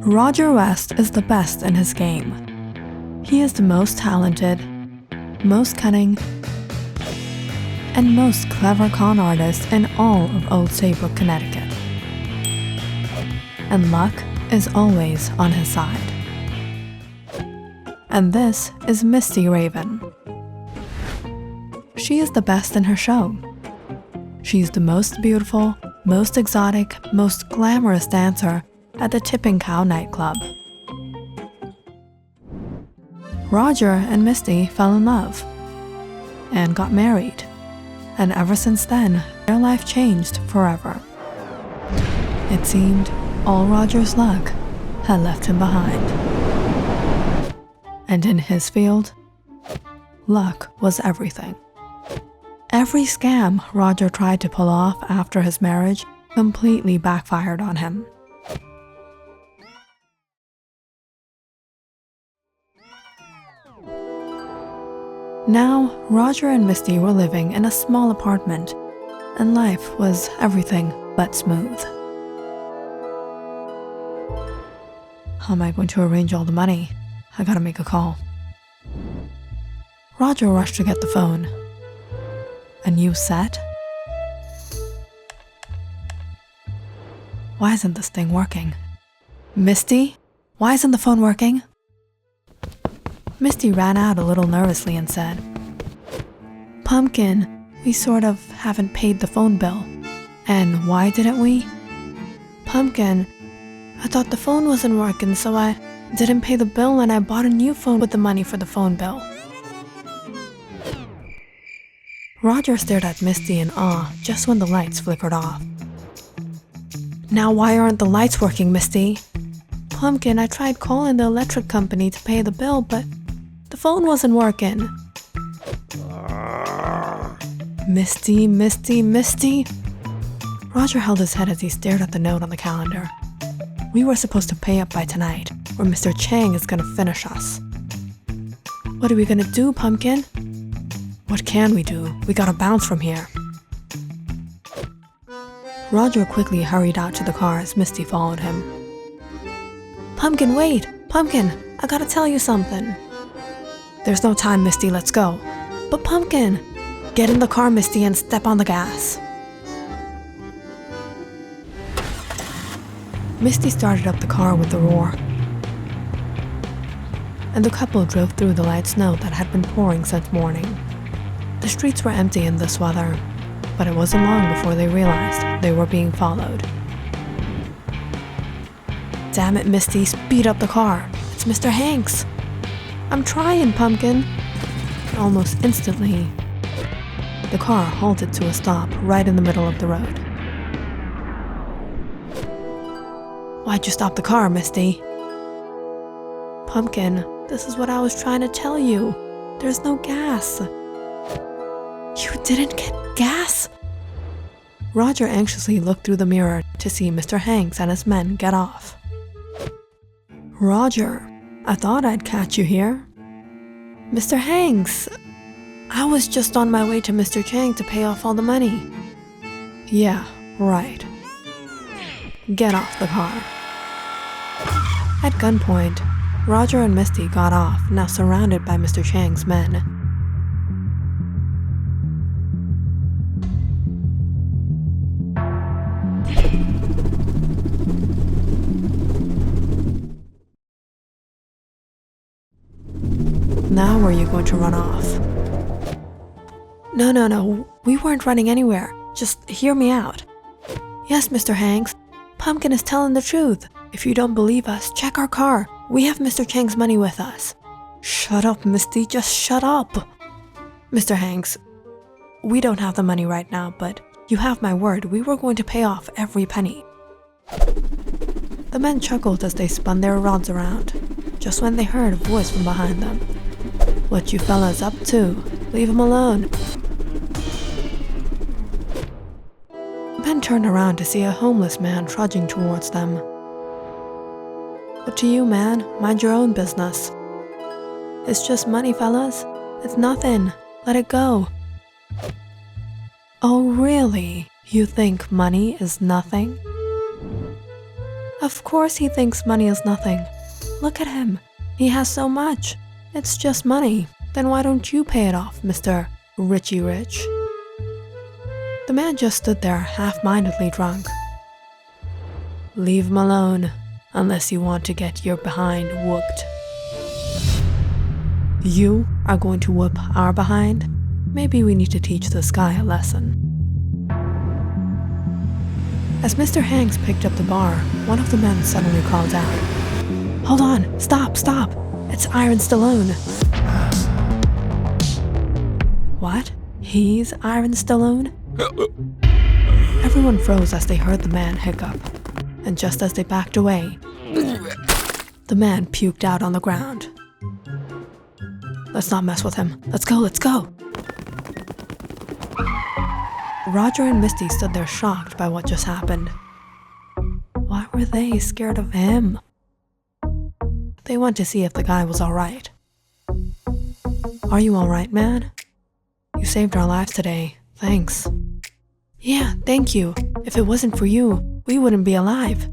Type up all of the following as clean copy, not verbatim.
Roger West is the best in his game. He is the most talented, most cunning, and most clever con artist in all of Old Saybrook, Connecticut. And luck is always on his side. And this is Misty Raven. She is the best in her show. She's the most beautiful, most exotic, most glamorous dancer at the Tipping Cow nightclub. Roger and Misty fell in love and got married, and ever since then, their life changed forever. It seemed all Roger's luck had left him behind. And in his field, luck was everything. Every scam Roger tried to pull off after his marriage completely backfired on him. Now, Roger and Misty were living in a small apartment, and life was everything but smooth. How am I going to arrange all the money? I gotta make a call. Roger rushed to get the phone. A new set? Why isn't this thing working? Misty? Why isn't the phone working? Misty ran out a little nervously and said, "Pumpkin, we sort of haven't paid the phone bill." "And why didn't we?" "Pumpkin, I thought the phone wasn't working, so I didn't pay the bill and I bought a new phone with the money for the phone bill." Roger stared at Misty in awe just when the lights flickered off. "Now why aren't the lights working, Misty?" "Pumpkin, I tried calling the electric company to pay the bill, but the phone wasn't working." Misty, Misty, Misty. Roger held his head as he stared at the note on the calendar. "We were supposed to pay up by tonight, or Mr. Chang is gonna finish us." "What are we gonna do, Pumpkin?" "What can we do? We gotta bounce from here." Roger quickly hurried out to the car as Misty followed him. "Pumpkin, wait! Pumpkin, I gotta tell you something." "There's no time, Misty, let's go." "But Pumpkin..." "Get in the car, Misty, and step on the gas." Misty started up the car with a roar, and the couple drove through the light snow that had been pouring since morning. The streets were empty in this weather, but it wasn't long before they realized they were being followed. "Damn it, Misty, speed up the car. It's Mr. Hanks." "I'm trying, Pumpkin." Almost instantly, the car halted to a stop right in the middle of the road. "Why'd you stop the car, Misty?" "Pumpkin, this is what I was trying to tell you. There's no gas." "You didn't get gas?" Roger anxiously looked through the mirror to see Mr. Hanks and his men get off. "Roger, I thought I'd catch you here." "Mr. Hanks, I was just on my way to Mr. Chang to pay off all the money." "Yeah, right. Get off the car." At gunpoint, Roger and Misty got off, now surrounded by Mr. Chang's men. "Now where are you going to run off?" No, we weren't running anywhere. Just hear me out." "Yes, Mr. Hanks, Pumpkin is telling the truth. If you don't believe us, check our car. We have Mr. Chang's money with us." "Shut up, Misty, just shut up." "Mr. Hanks, we don't have the money right now, but you have my word, we were going to pay off every penny." The men chuckled as they spun their rods around, just when they heard a voice from behind them. "What you fellas up to? Leave him alone." The men turned around to see a homeless man trudging towards them. "What to you, man? Mind your own business." "It's just money, fellas. It's nothing. Let it go." "Oh, really? You think money is nothing?" Of course he thinks money is nothing. Look at him. He has so much. It's just money. Then why don't you pay it off, Mr. Richie Rich? The man just stood there, half-mindedly drunk. Leave him alone, unless you want to get your behind whooped. You are going to whoop our behind? Maybe we need to teach this guy a lesson. As Mr. Hanks picked up the bar, one of the men suddenly called out, "Hold on! Stop! Stop! It's Iron Stallone!" What? He's Iron Stallone? Everyone froze as they heard the man hiccup, and just as they backed away, the man puked out on the ground. Let's not mess with him. Let's go, let's go! Roger and Misty stood there shocked by what just happened. Why were they scared of him? They went to see if the guy was alright. Are you alright, man? You saved our lives today. Thanks. Yeah, thank you. If it wasn't for you, we wouldn't be alive.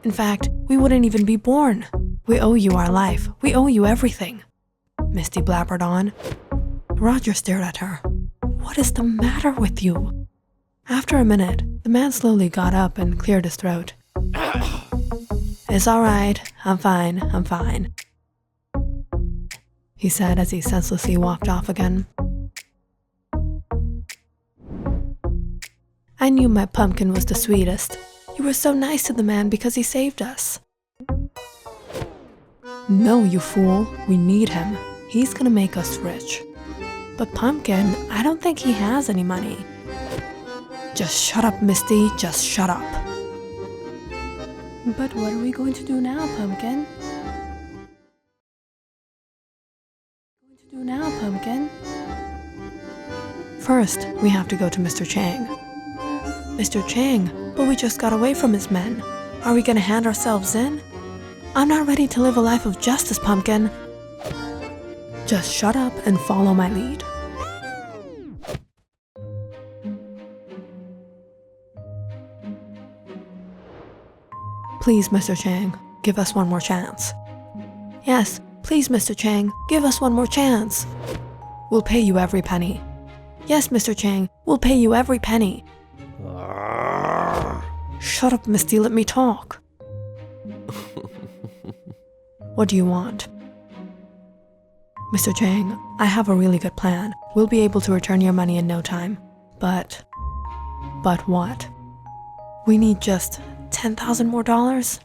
In fact, we wouldn't even be born. We owe you our life. We owe you everything. Misty blabbered on. Roger stared at her. What is the matter with you? After a minute, the man slowly got up and cleared his throat. It's alright. I'm fine, he said as he senselessly walked off again. I knew my pumpkin was the sweetest. You were so nice to the man because he saved us. No, you fool. We need him. He's gonna make us rich. But Pumpkin, I don't think he has any money. Just shut up, Misty. Just shut up. But what are we going to do now, Pumpkin? First, we have to go to Mr. Chang. Mr. Chang, but we just got away from his men. Are we gonna hand ourselves in? I'm not ready to live a life of justice, Pumpkin. Just shut up and follow my lead. Please, Mr. Chang, give us one more chance. Yes, please, Mr. Chang, give us one more chance. We'll pay you every penny. Yes, Mr. Chang, we'll pay you every penny. Shut up, Misty, let me talk. What do you want? Mr. Chang, I have a really good plan. We'll be able to return your money in no time. But what? We need just $10,000 more dollars?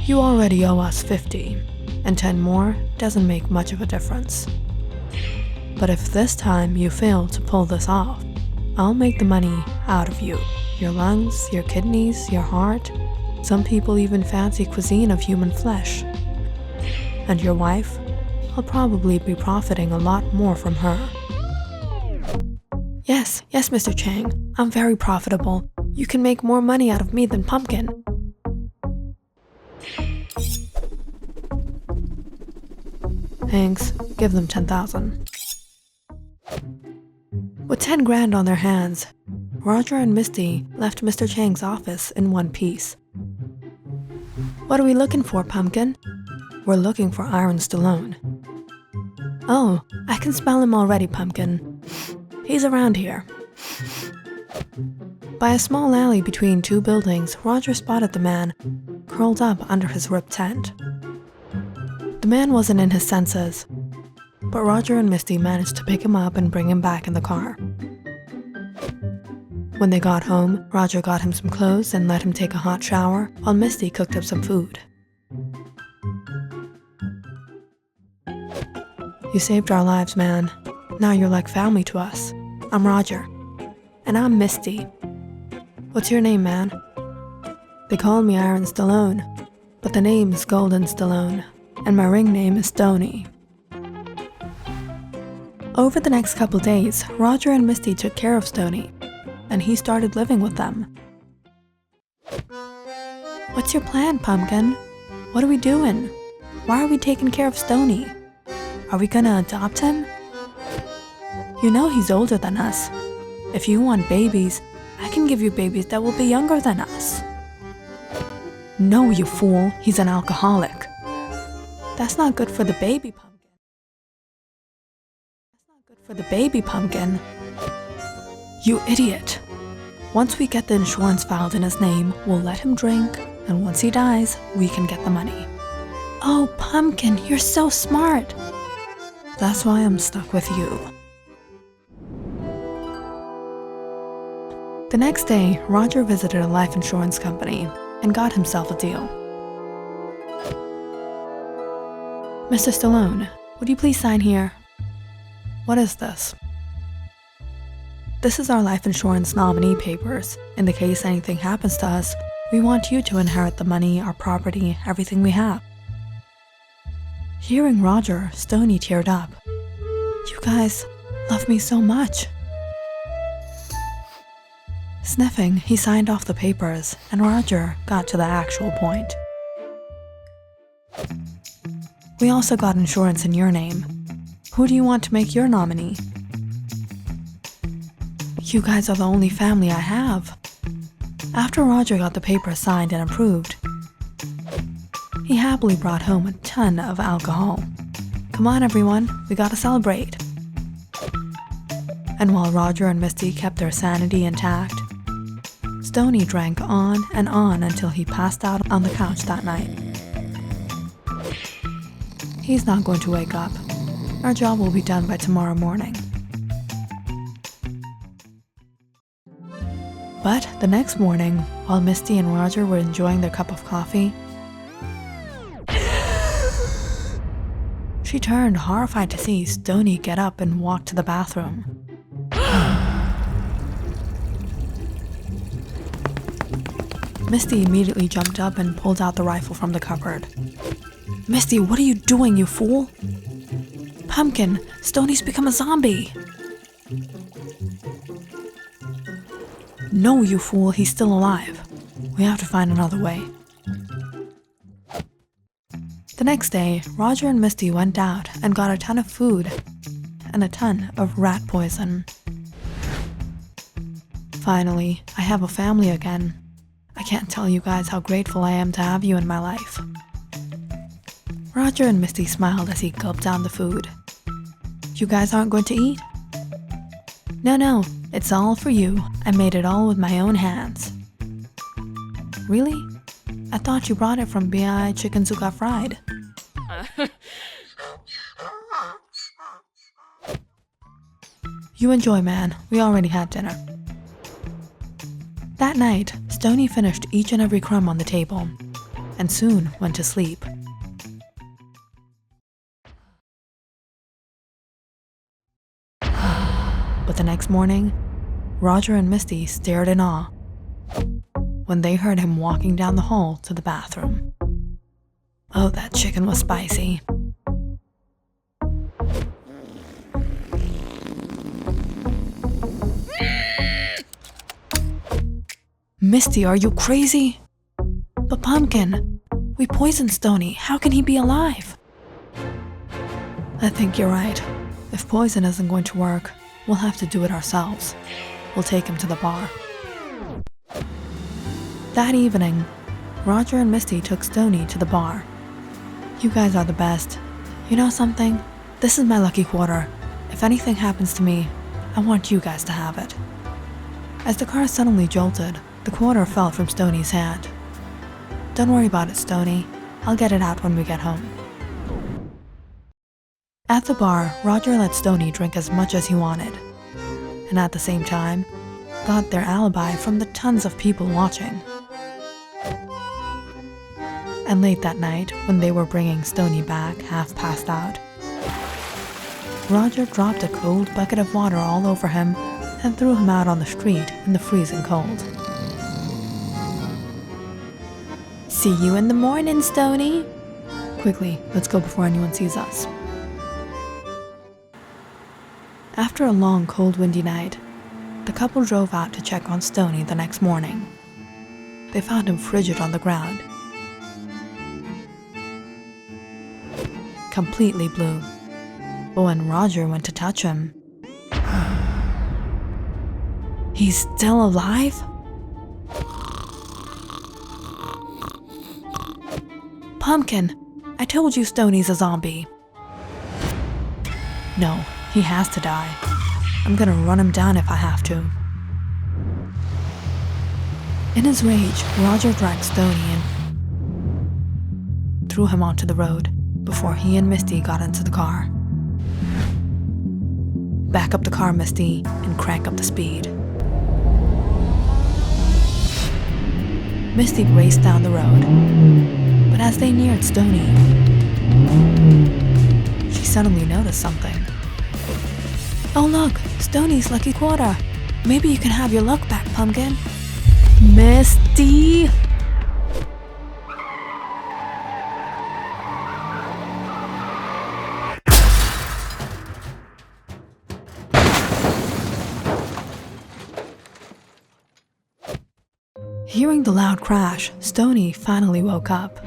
You already owe us 50, and 10 more doesn't make much of a difference. But if this time you fail to pull this off, I'll make the money out of you. Your lungs, your kidneys, your heart. Some people even fancy cuisine of human flesh. And your wife? I'll probably be profiting a lot more from her. Yes, Mr. Chang. I'm very profitable. You can make more money out of me than Pumpkin. Hanks, give them 10,000. With 10 grand on their hands, Roger and Misty left Mr. Chang's office in one piece. What are we looking for, Pumpkin? We're looking for Iron Stallone. Oh, I can spell him already, Pumpkin. He's around here. By a small alley between two buildings, Roger spotted the man, curled up under his ripped tent. The man wasn't in his senses, but Roger and Misty managed to pick him up and bring him back in the car. When they got home, Roger got him some clothes and let him take a hot shower, while Misty cooked up some food. You saved our lives, man. Now you're like family to us. I'm Roger. And I'm Misty. What's your name, man? They call me Iron Stallone, but the name's Golden Stallone, and my ring name is Stony. Over the next couple days, Roger and Misty took care of Stony, and he started living with them. What's your plan, Pumpkin? What are we doing? Why are we taking care of Stony? Are we gonna adopt him? You know he's older than us. If you want babies, I can give you babies that will be younger than us. No, you fool, he's an alcoholic. That's not good for the baby pumpkin. That's not good for the baby pumpkin. You idiot. Once we get the insurance filed in his name, we'll let him drink, and once he dies, we can get the money. Oh, Pumpkin, you're so smart. That's why I'm stuck with you. The next day, Roger visited a life insurance company and got himself a deal. Mr. Stallone, would you please sign here? What is this? This is our life insurance nominee papers. In the case anything happens to us, we want you to inherit the money, our property, everything we have. Hearing Roger, Stony teared up. You guys love me so much. Sniffing, he signed off the papers, and Roger got to the actual point. We also got insurance in your name. Who do you want to make your nominee? You guys are the only family I have. After Roger got the papers signed and approved, he happily brought home a ton of alcohol. Come on everyone, we gotta celebrate. And while Roger and Misty kept their sanity intact, Stony drank on and on until he passed out on the couch that night. He's not going to wake up. Our job will be done by tomorrow morning. But the next morning, while Misty and Roger were enjoying their cup of coffee, she turned, horrified to see Stony get up and walk to the bathroom. Misty immediately jumped up and pulled out the rifle from the cupboard. Misty, what are you doing, you fool? Pumpkin, Stony's become a zombie. No, you fool, he's still alive. We have to find another way. The next day, Roger and Misty went out and got a ton of food and a ton of rat poison. Finally, I have a family again. I can't tell you guys how grateful I am to have you in my life. Roger and Misty smiled as he gulped down the food. You guys aren't going to eat? No, it's all for you. I made it all with my own hands. Really? I thought you brought it from B.I. Chicken Zuka Fried. You enjoy, man. We already had dinner. That night, Stony finished each and every crumb on the table, and soon went to sleep. But the next morning, Roger and Misty stared in awe when they heard him walking down the hall to the bathroom. Oh, that chicken was spicy. Misty, are you crazy? But Pumpkin, we poisoned Stony. How can he be alive? I think you're right. If poison isn't going to work, we'll have to do it ourselves. We'll take him to the bar. That evening, Roger and Misty took Stony to the bar. You guys are the best. You know something? This is my lucky quarter. If anything happens to me, I want you guys to have it. As the car suddenly jolted, the quarter fell from Stony's hand. Don't worry about it, Stony. I'll get it out when we get home. At the bar, Roger let Stony drink as much as he wanted, and at the same time, got their alibi from the tons of people watching. And late that night, when they were bringing Stony back, half passed out, Roger dropped a cold bucket of water all over him and threw him out on the street in the freezing cold. See you in the morning, Stony. Quickly, let's go before anyone sees us. After a long, cold, windy night, the couple drove out to check on Stony the next morning. They found him frigid on the ground, completely blue. But when Roger went to touch him, he's still alive? Pumpkin, I told you Stony's a zombie. No, he has to die. I'm gonna run him down if I have to. In his rage, Roger dragged Stony and threw him onto the road before he and Misty got into the car. Back up the car, Misty, and crank up the speed. Misty raced down the road, but as they neared Stony, she suddenly noticed something. Oh look, Stony's lucky quarter. Maybe you can have your luck back, Pumpkin. Misty! Hearing the loud crash, Stony finally woke up.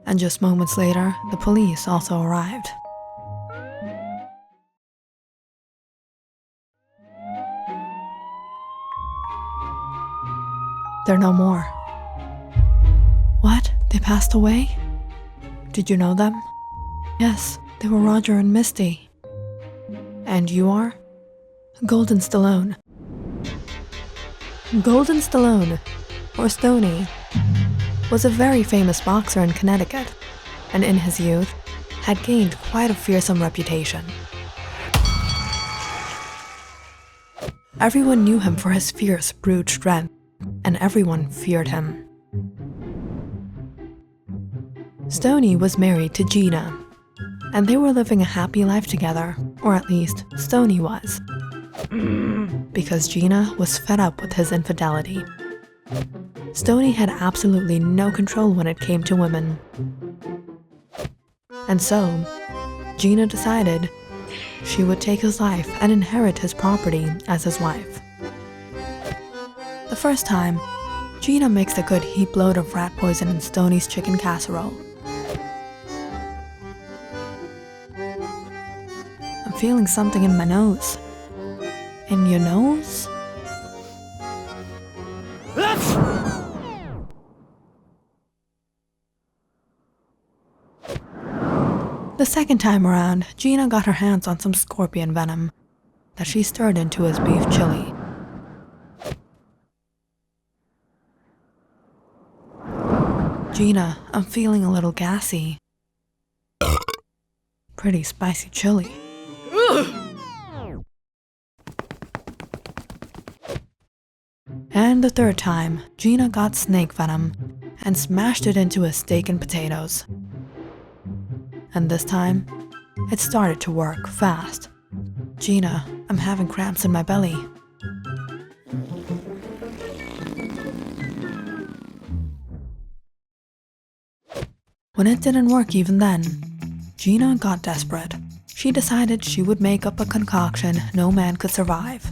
And just moments later, the police also arrived. They're no more. What? They passed away? Did you know them? Yes, they were Roger and Misty. And you are? Golden Stallone. Golden Stallone, or Stony, was a very famous boxer in Connecticut, and in his youth had gained quite a fearsome reputation. Everyone knew him for his fierce, brute strength, and everyone feared him. Stony was married to Gina, and they were living a happy life together, or at least Stony was. Because Gina was fed up with his infidelity. Stony had absolutely no control when it came to women. And so, Gina decided she would take his life and inherit his property as his wife. The first time, Gina mixed a good heap load of rat poison in Stony's chicken casserole. I'm feeling something in my nose. In your nose? The second time around, Gina got her hands on some scorpion venom that she stirred into his beef chili. Gina, I'm feeling a little gassy. Pretty spicy chili. And the third time, Gina got snake venom and smashed it into his steak and potatoes. And this time, it started to work fast. Gina, I'm having cramps in my belly. When it didn't work even then, Gina got desperate. She decided she would make up a concoction no man could survive.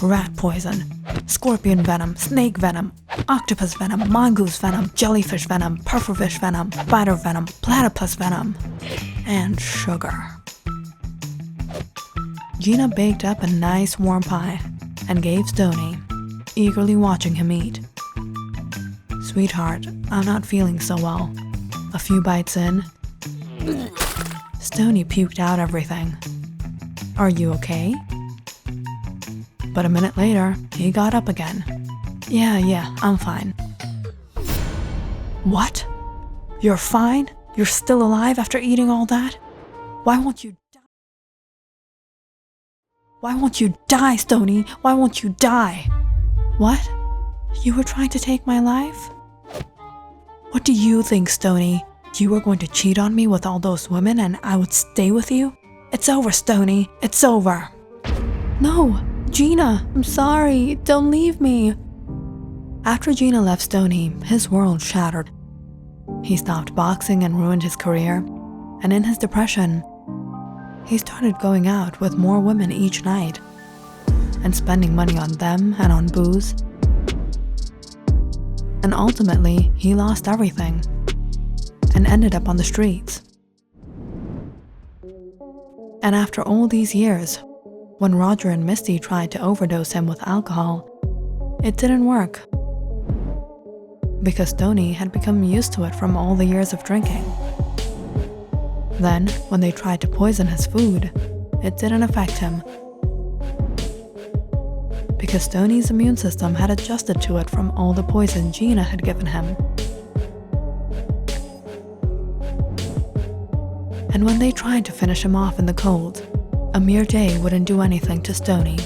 Rat poison, scorpion venom, snake venom, octopus venom, mongoose venom, jellyfish venom, pufferfish venom, spider venom, platypus venom, and sugar. Gina baked up a nice warm pie and gave Stony, eagerly watching him eat. Sweetheart, I'm not feeling so well. A few bites in, Stony puked out everything. Are you okay? But a minute later, he got up again. Yeah, I'm fine. What? You're fine? You're still alive after eating all that? Why won't you die? Why won't you die, Stony? Why won't you die? What? You were trying to take my life? What do you think, Stony? You were going to cheat on me with all those women and I would stay with you? It's over, Stony. It's over. No, Gina, I'm sorry. Don't leave me. After Gina left Stony, his world shattered. He stopped boxing and ruined his career, and in his depression, he started going out with more women each night and spending money on them and on booze. And ultimately, he lost everything and ended up on the streets. And after all these years, when Roger and Misty tried to overdose him with alcohol, it didn't work. because Stony had become used to it from all the years of drinking. Then, when they tried to poison his food, it didn't affect him, because Stony's immune system had adjusted to it from all the poison Gina had given him. And when they tried to finish him off in the cold, a mere day wouldn't do anything to Stony,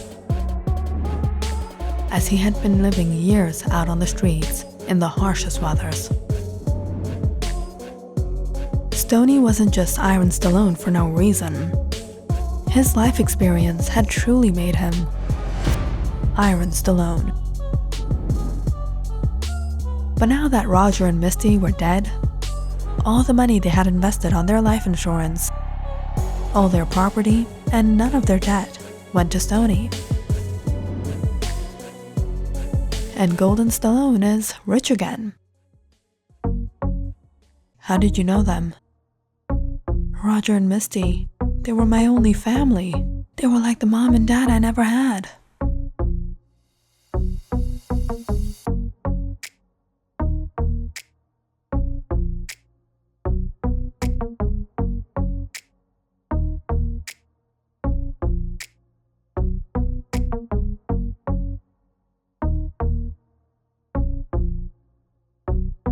as he had been living years out on the streets in the harshest weathers. Stony wasn't just Iron Stallone for no reason. His life experience had truly made him Iron Stallone. But now that Roger and Misty were dead, all the money they had invested on their life insurance, all their property, and none of their debt went to Stony. And Golden Stallone is rich again. How did you know them? Roger and Misty, they were my only family. They were like the mom and dad I never had.